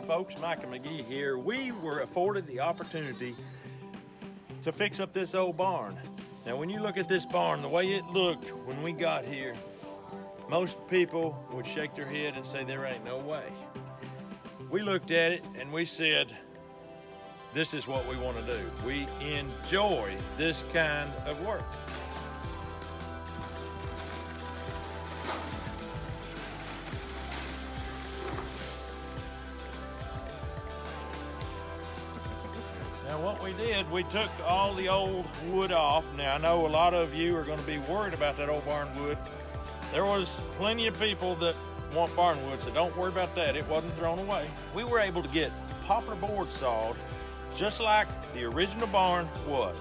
Hey folks, Mike and McGee here. We were afforded the opportunity to fix up this old barn. Now when you look at this barn, the way it looked when we got here, most people would shake their head and say there ain't no way. We looked at it and we said, this is what we want to do. We enjoy this kind of work. Now what we did, we took all the old wood off. Now I know a lot of you are going to be worried about that old barn wood. There was plenty of people that want barn wood, so don't worry about that. It wasn't thrown away. We were able to get poplar board sawed just like the original barn was.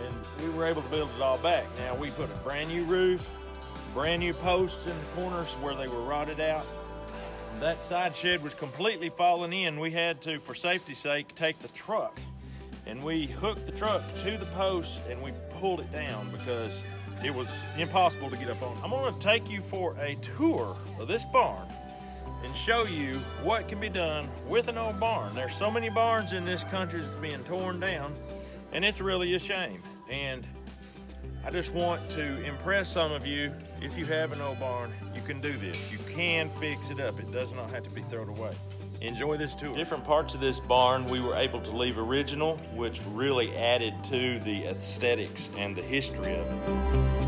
And we were able to build it all back. Now we put a brand new roof, brand new posts in the corners where they were rotted out. That side shed was completely falling in. We had to, for safety's sake, take the truck and we hooked the truck to the post and we pulled it down because it was impossible to get up on. I'm gonna take you for a tour of this barn and show you what can be done with an old barn. There's so many barns in this country that's being torn down, and it's really a shame. And I just want to impress some of you, if you have an old barn, you can do this. You can fix it up. It does not have to be thrown away. Enjoy this tour. Different parts of this barn we were able to leave original, which really added to the aesthetics and the history of it.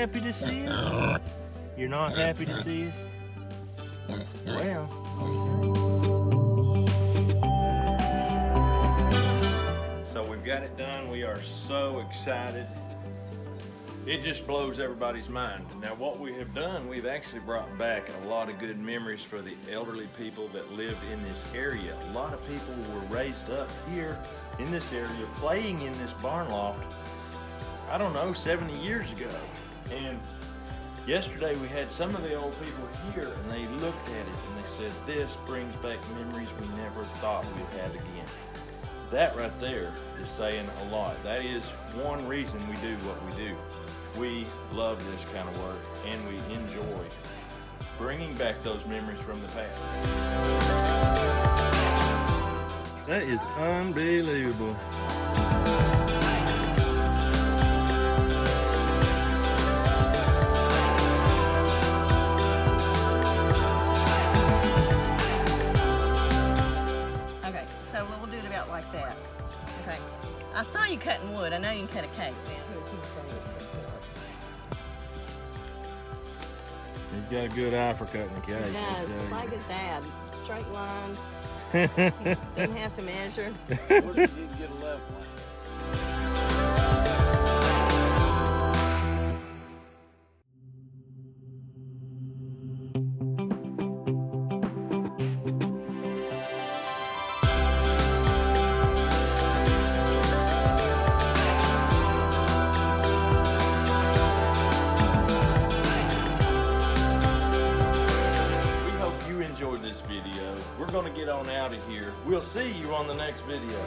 Happy to see us? You're not happy to see us? Well. So we've got it done. We are so excited. It just blows everybody's mind. Now what we have done, we've actually brought back a lot of good memories for the elderly people that lived in this area. A lot of people were raised up here in this area, playing in this barn loft, I don't know, 70 years ago. And yesterday we had some of the old people here and they looked at it and they said, this brings back memories we never thought we'd have again. That right there is saying a lot. That is one reason we do what we do. We love this kind of work and we enjoy bringing back those memories from the past. That is unbelievable. out like that. Okay. I saw you cutting wood. I know you can cut a cake. Now, he's done this before. He's got a good eye for cutting a cake. He does, just like his dad. Straight lines. Didn't have to measure. Where did you need to get a left one? Enjoyed this video. We're going to get on out of here. We'll see you on the next video.